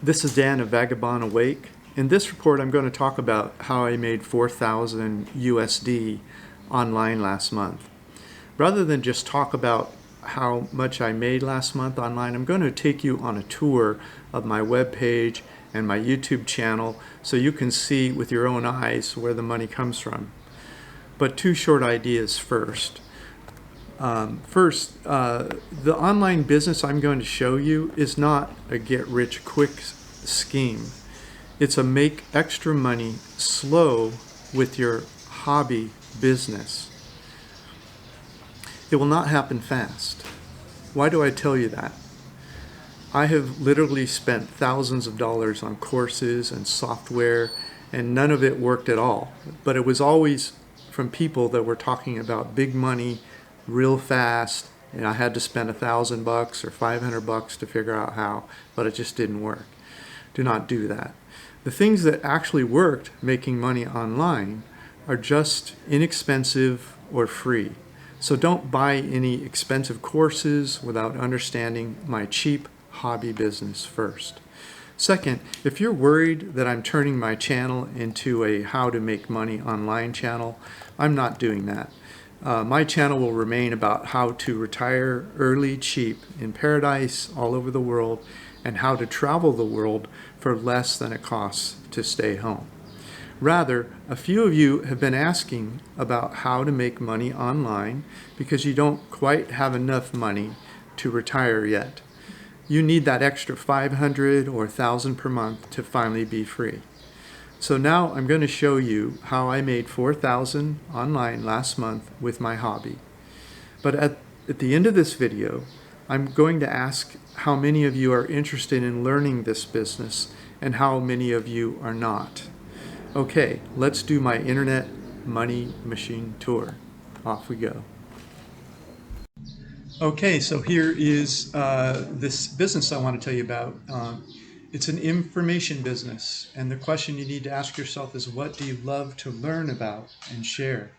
This is Dan of Vagabond Awake. In this report, I'm going to talk about how I made 4,000 USD online last month. Rather than just talk about how much I made last month online, I'm going to take you on a tour of my webpage and my YouTube channel so you can see with your own eyes where the money comes from. But two short ideas first. The online business I'm going to show you is not a get-rich-quick scheme. It's a make extra money slow with your hobby business. It will not happen fast. Why do I tell you that? I have literally spent thousands of dollars on courses and software, and none of it worked at all. But it was always from people that were talking about big money real fast, and I had to spend $1,000 or $500 to figure out how, but it just didn't work. Do not do that. The things that actually worked making money online are just inexpensive or free. So don't buy any expensive courses without understanding my cheap hobby business first. Second, if you're worried that I'm turning my channel into a how to make money online channel, I'm not doing that. My channel will remain about how to retire early cheap in paradise all over the world and how to travel the world for less than it costs to stay home. Rather, a few of you have been asking about how to make money online because you don't quite have enough money to retire yet. You need that extra $500 or $1,000 per month to finally be free. So now I'm going to show you how I made 4,000 online last month with my hobby. But at the end of this video, I'm going to ask how many of you are interested in learning this business and how many of you are not. Okay, let's do my internet money machine tour. Off we go. Okay, so here is this business I want to tell you about. It's an information business, and the question you need to ask yourself is, what do you love to learn about and share?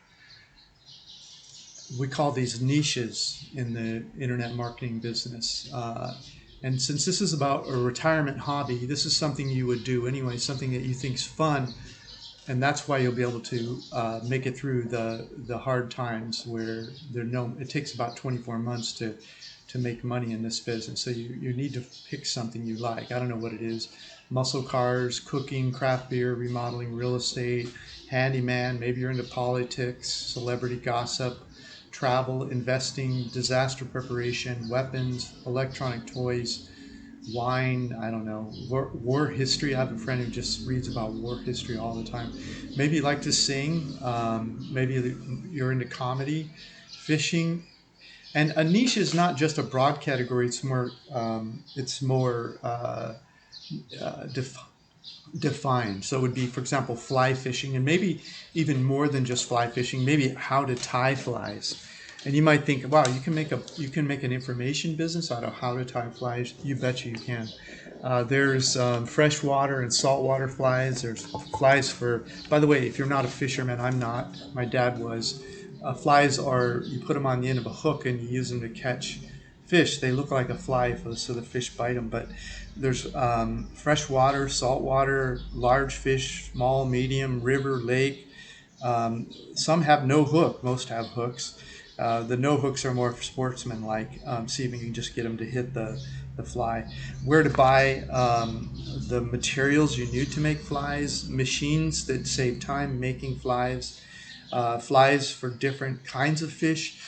We call these niches in the internet marketing business. And since this is about a retirement hobby, this is something you would do anyway, something that you think's fun, and that's why you'll be able to make it through the hard times where it takes about 24 months to make money in this business. So you need to pick something you like. I don't know what it is. Muscle cars, cooking, craft beer, remodeling, real estate, handyman, maybe you're into politics, celebrity gossip, travel, investing, disaster preparation, weapons, electronic toys, wine, I don't know, war history. I have a friend who just reads about war history all the time. Maybe you like to sing, maybe you're into comedy, fishing. And a niche is not just a broad category, it's more defined. So it would be, for example, fly fishing, and maybe even more than just fly fishing, maybe how to tie flies. And you might think, wow, you can make an information business out of how to tie flies. You betcha you can. There's freshwater and saltwater flies. There's flies for, by the way, if you're not a fisherman, I'm not. My dad was. Flies are, you put them on the end of a hook and you use them to catch fish. They look like a fly so the fish bite them, but there's freshwater, saltwater, large fish, small, medium, river, lake. Some have no hook, most have hooks. The no hooks are more sportsman-like. See if you can just get them to hit the fly. Where to buy the materials you need to make flies, machines that save time making flies, flies for different kinds of fish,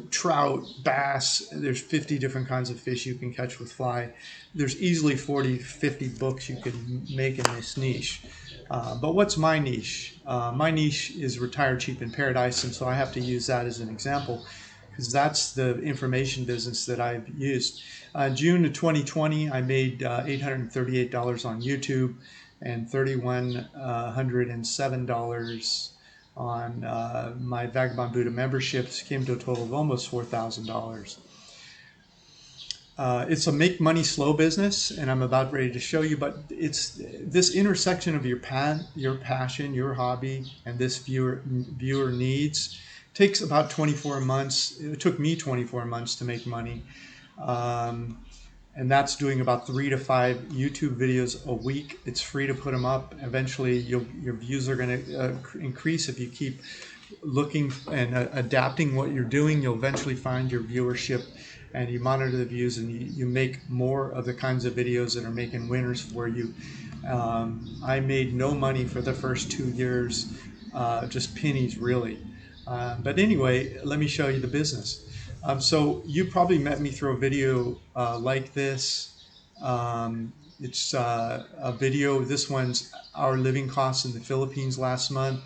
trout, bass. There's 50 different kinds of fish you can catch with fly. There's easily 40, 50 books you could make in this niche. But what's my niche? My niche is retire cheap in paradise, and so I have to use that as an example because that's the information business that I've used. June of 2020, I made $838 on YouTube and $3,107 on my Vagabond Buddha memberships. Came to a total of almost $4,000. It's a make money slow business, and I'm about ready to show you, but it's this intersection of your passion, your hobby, and this viewer needs takes about 24 months. It took me 24 months to make money. and that's doing about 3 to 5 YouTube videos a week. It's free to put them up. Eventually, your views are going to increase if you keep looking and adapting what you're doing. You'll eventually find your viewership, and you monitor the views, and you make more of the kinds of videos that are making winners for you. I made no money for the first 2 years, just pennies really. But anyway, let me show you the business. So you probably met me through a video like this. It's a video. This one's our living costs in the Philippines last month.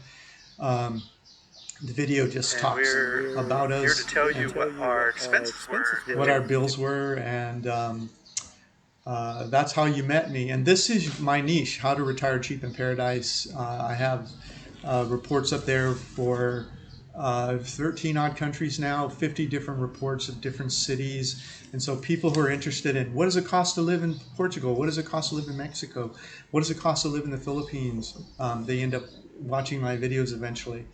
The video just talks about us. Here to tell you what our expenses were, what our bills were, and that's how you met me. And this is my niche: how to retire cheap in paradise. I have reports up there for 13 odd countries now, 50 different reports of different cities. And so people who are interested in what does it cost to live in Portugal, what does it cost to live in Mexico, what does it cost to live in the Philippines, they end up watching my videos eventually.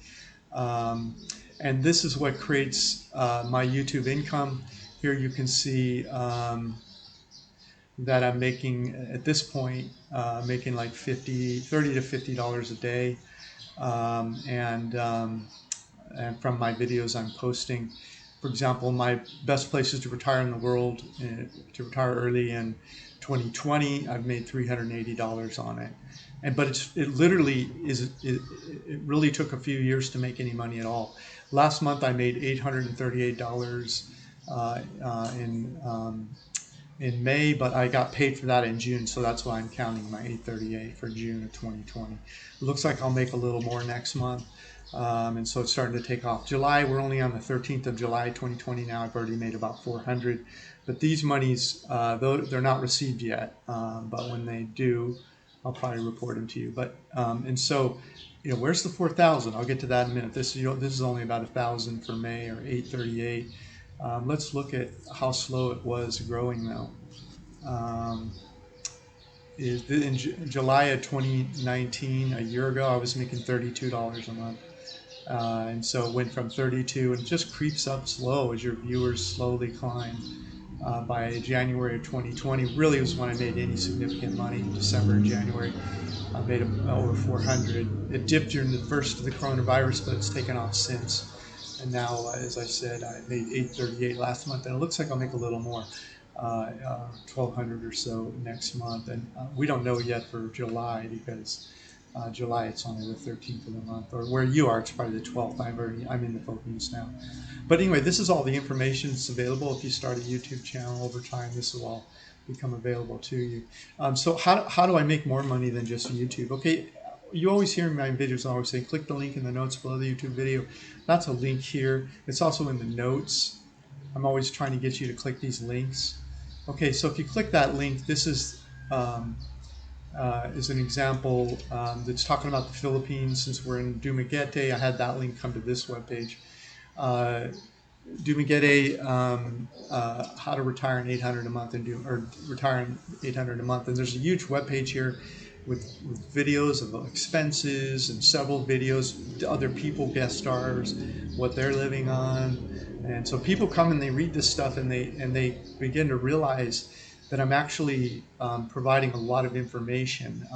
And this is what creates my YouTube income. Here you can see that I'm making, at this point, making like $30 to $50 a day. And from my videos I'm posting. For example, my best places to retire in the world, to retire early in 2020, I've made $380 on it. But it really took a few years to make any money at all. Last month I made $838 in May, but I got paid for that in June, so that's why I'm counting my $838 for June of 2020. It looks like I'll make a little more next month. And so it's starting to take off. July, we're only on the 13th of July 2020 now. I've already made about $400. But these monies, though they're not received yet, but when they do, I'll probably report them to you. But and so, where's the 4,000? I'll get to that in a minute. This is only about 1,000 for May, or 838. Let's look at how slow it was growing though. In July of 2019, a year ago, I was making $32 a month. And so it went from 32, and it just creeps up slow as your viewers slowly climb. By January of 2020, really was when I made any significant money. In December and January, I made over 400. It dipped during the first of the coronavirus, but it's taken off since. And now, as I said, I made 838 last month, and it looks like I'll make a little more, 1,200 or so next month. And we don't know yet for July, because July it's only the 13th of the month, or where you are, it's probably the 12th. I'm in the Philippines now. But anyway, this is all the information that's available. If you start a YouTube channel over time, this will all become available to you. So how do I make more money than just YouTube? Okay, you always hear in my videos, I always say, click the link in the notes below the YouTube video. That's a link here. It's also in the notes. I'm always trying to get you to click these links. Okay, so if you click that link, this is an example that's talking about the Philippines. Since we're in 𝐕𝐚𝐠𝐷𝐻, I had that link come to this webpage. 𝐕𝐚𝐠𝐷𝐻, how to retire in 800 a month, retire in 800 a month. And there's a huge webpage here with videos of expenses and several videos, other people, guest stars, what they're living on. And so people come and they read this stuff, and they begin to realize that I'm actually providing a lot of information.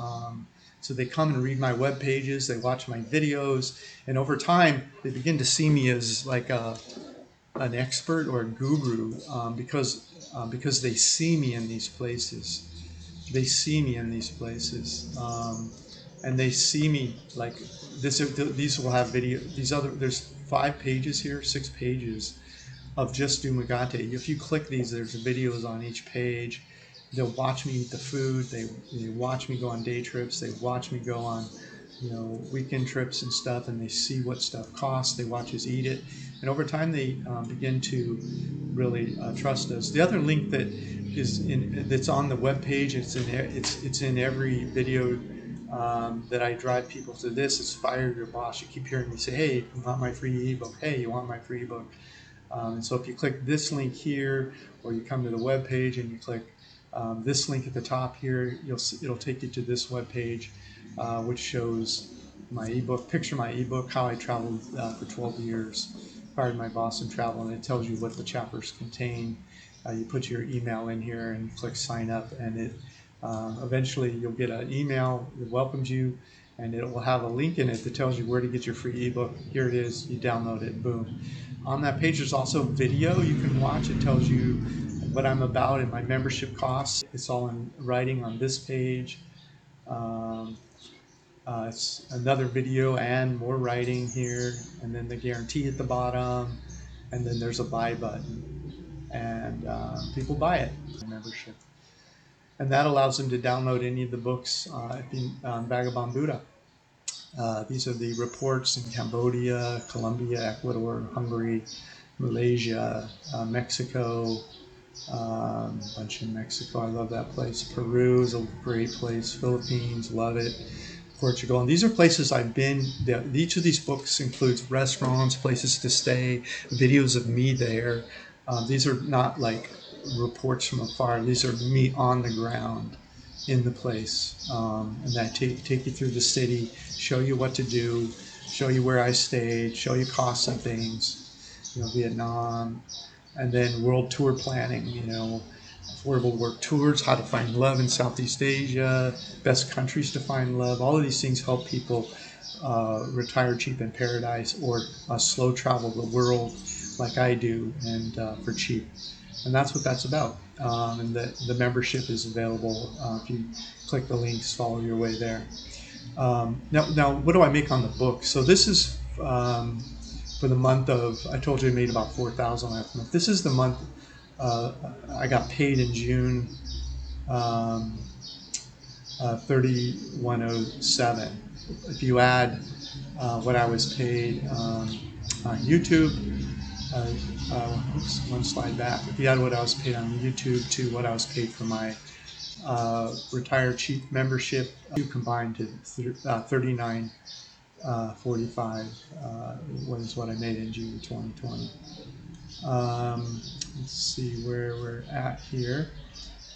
So they come and read my web pages, they watch my videos, and over time they begin to see me as like an expert or a guru, because they see me in these places. They see me in these places, and they see me like this. These will have video. There's 5 pages here, 6 pages of just 𝐕𝐚𝐠𝐷𝐻. If you click these, there's videos on each page. They'll watch me eat the food. They watch me go on day trips. They watch me go on, weekend trips and stuff, and they see what stuff costs. They watch us eat it, and over time they begin to really trust us. The other link that's on the web page, it's in every video that I drive people to this. It's Fire Your Boss. You keep hearing me say, "Hey, you want my free ebook? Hey, you want my free ebook?" And so if you click this link here, or you come to the web page and you click this link at the top here, it'll take you to this web page, which shows my ebook. Picture my ebook, how I traveled for 12 years, fired my boss and travel, and it tells you what the chapters contain. You put your email in here and click sign up, and it eventually you'll get an email that welcomes you, and it will have a link in it that tells you where to get your free ebook. Here it is. You download it. Boom. On that page, there's also video you can watch. It tells you what I'm about and my membership costs. It's all in writing on this page. It's another video and more writing here, and then the guarantee at the bottom, and then there's a buy button, and people buy it. Membership, and that allows them to download any of the books on Vagabond Buddha. These are the reports in Cambodia, Colombia, Ecuador, Hungary, Malaysia, Mexico, a bunch in Mexico. I love that place. Peru is a great place. Philippines, love it. Portugal, and these are places I've been. Each of these books includes restaurants, places to stay, videos of me there. These are not like reports from afar. These are me on the ground in the place, and I take you through the city, show you what to do, show you where I stayed, show you costs and things, Vietnam, and then world tour planning, affordable work tours, how to find love in Southeast Asia, best countries to find love. All of these things help people retire cheap in paradise, or slow travel the world like I do, and for cheap. And that's what that's about. And the membership is available if you click the links, follow your way there. Now, what do I make on the book? So this is for the month of, I told you I made about $4,000 last month. This is the month I got paid in June, 3107. If you add what I was paid on YouTube, oops, one slide back. If you add what I was paid on YouTube to what I was paid for my Retire Cheap membership, you combined to $39.45 was what I made in June 2020. Let's see where we're at here.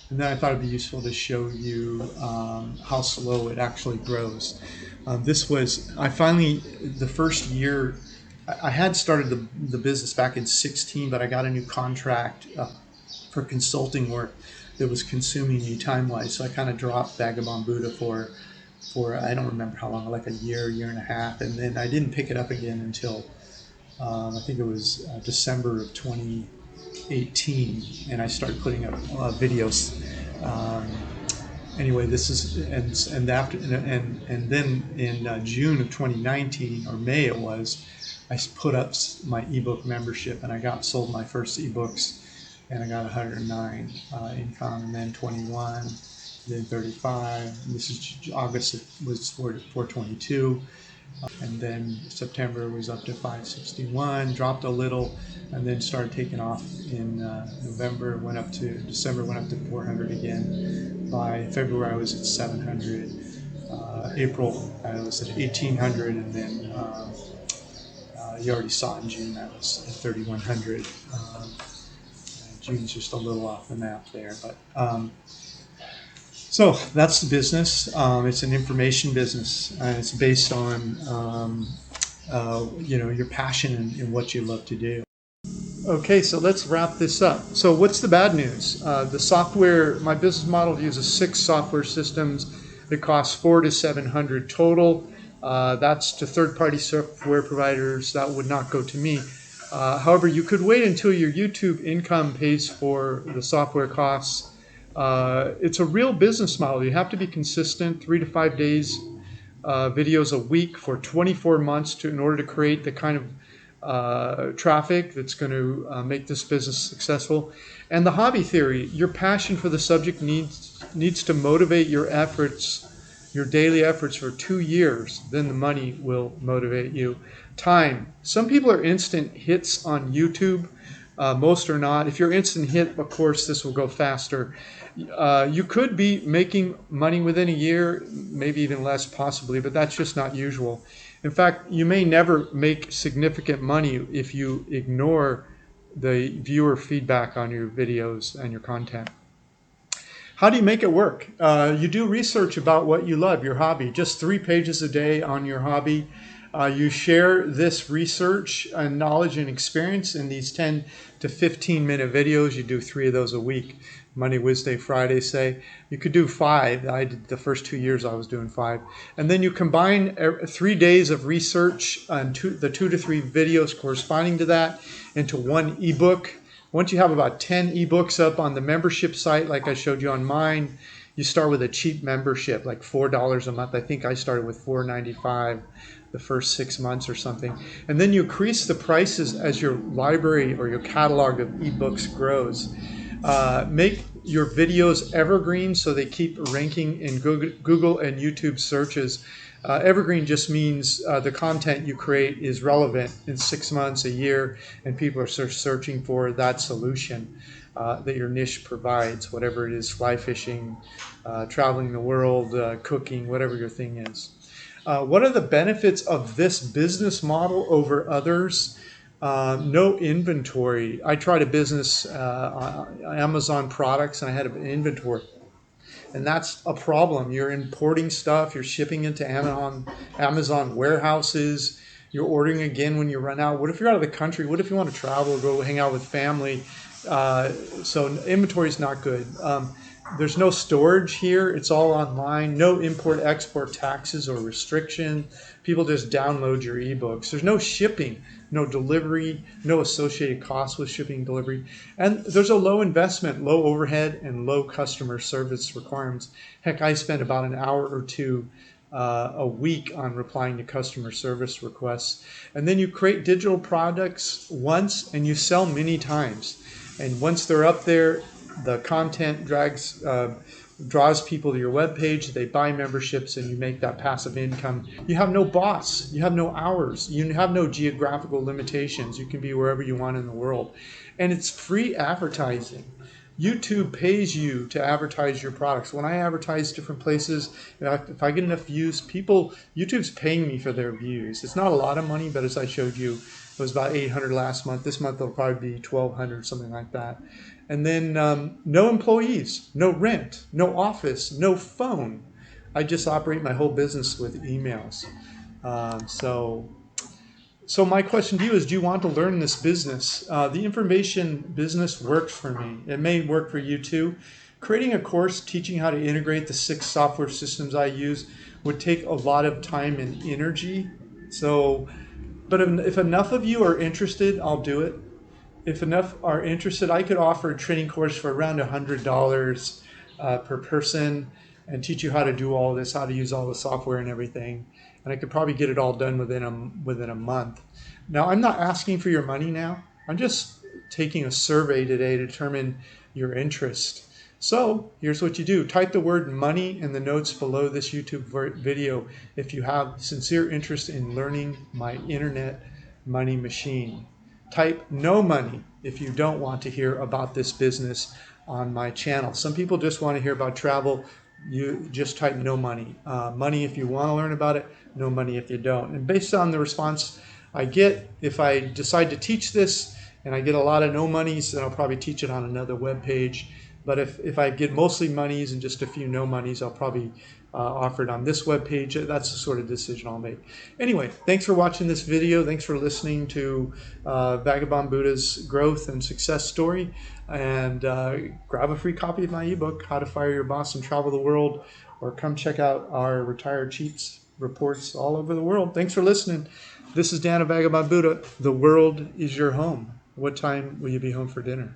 And then I thought it'd be useful to show you how slow it actually grows. I finally, the first year, I had started the business back in 2016, but I got a new contract for consulting work that was consuming me time-wise. So I kind of dropped Vagabond Buddha for I don't remember how long, like a year and a half. And then I didn't pick it up again until I think it was December of 2018, and I started putting up videos. Anyway, this is and then in June of 2019, or May it was, I put up my ebook membership, and I sold my first ebooks, and I got 109 income, and then 21, then 35. And this is August was 422. And then September was up to 561, dropped a little, and then started taking off in November, December went up to 400 again. By February I was at 700. April I was at 1800, and then you already saw in June I was at 3100. June's just a little off the map there, but so that's the business. It's an information business, and it's based on your passion and what you love to do. Okay, so let's wrap this up. So what's the bad news? The software, my business model uses 6 software systems. It costs $400 to $700 total. That's to third-party software providers. That would not go to me. However, you could wait until your YouTube income pays for the software costs. It's a real business model. You have to be consistent, 3 to 5 days, videos a week for 24 months in order to create the kind of traffic that's going to make this business successful. And the hobby theory, your passion for the subject needs to motivate your efforts, your daily efforts for 2 years. Then the money will motivate you. Time. Some people are instant hits on YouTube. Most are not. If you're instant hit, of course, this will go faster. You could be making money within a year, maybe even less possibly, but that's just not usual. In fact, you may never make significant money if you ignore the viewer feedback on your videos and your content. How do you make it work? You do research about what you love, your hobby, just 3 pages a day on your hobby. You share this research and knowledge and experience in these 10 to 15-minute videos. You do 3 of those a week. Monday, Wednesday, Friday, say. You could do 5. I did the first 2 years I was doing 5. And then you combine 3 days of research and the 2 to 3 videos corresponding to that into one ebook. Once you have about 10 ebooks up on the membership site, like I showed you on mine, you start with a cheap membership, like $4 a month. I think I started with $4.95 the first 6 months or something. And then you increase the prices as your library or your catalog of ebooks grows. Make your videos evergreen so they keep ranking in Google and YouTube searches. Evergreen just means the content you create is relevant in 6 months, a year, and people are searching for that solution that your niche provides, whatever it is, fly fishing, traveling the world, cooking, whatever your thing is. What are the benefits of this business model over others? No inventory. I tried a business, Amazon products, and I had an inventory. And that's a problem. You're importing stuff, you're shipping into Amazon warehouses, you're ordering again when you run out. What if you're out of the country? What if you want to travel, go hang out with family? So inventory is not good. There's no storage here. It's all online. No import-export taxes or restriction. People just download your ebooks. There's no shipping, no delivery, no associated costs with shipping and delivery. And there's a low investment, low overhead, and low customer service requirements. Heck, I spend about an hour or 2 a week on replying to customer service requests. And then you create digital products once and you sell many times. And once they're up there, the content draws people to your webpage, they buy memberships, and you make that passive income. You have no boss, you have no hours, you have no geographical limitations. You can be wherever you want in the world. And it's free advertising. YouTube pays you to advertise your products. When I advertise different places, if I get enough views, YouTube's paying me for their views. It's not a lot of money, but as I showed you, it was about $800 last month. This month it'll probably be $1,200, something like that. And then no employees, no rent, no office, no phone. I just operate my whole business with emails. So my question to you is, do you want to learn this business? The information business works for me. It may work for you too. Creating a course teaching how to integrate the 6 software systems I use would take a lot of time and energy. But if enough of you are interested, I'll do it. If enough are interested, I could offer a training course for around $100 per person and teach you how to do all this, how to use all the software and everything. And I could probably get it all done within a month. Now, I'm not asking for your money now. I'm just taking a survey today to determine your interest. So here's what you do. Type the word money in the notes below this YouTube video if you have sincere interest in learning my internet money machine. Type no money if you don't want to hear about this business on my channel. Some people just want to hear about travel. You just type no money. Money if you want to learn about it, no money if you don't. And based on the response I get, if I decide to teach this and I get a lot of no monies, then I'll probably teach it on another web page. But if I get mostly monies and just a few no monies, I'll probably offer it on this web page. That's the sort of decision I'll make. Anyway, thanks for watching this video. Thanks for listening to Vagabond Buddha's growth and success story. And grab a free copy of my ebook, How to Fire Your Boss and Travel the World, or come check out our Retired Cheats reports all over the world. Thanks for listening. This is Dan of Vagabond Buddha. The world is your home. What time will you be home for dinner?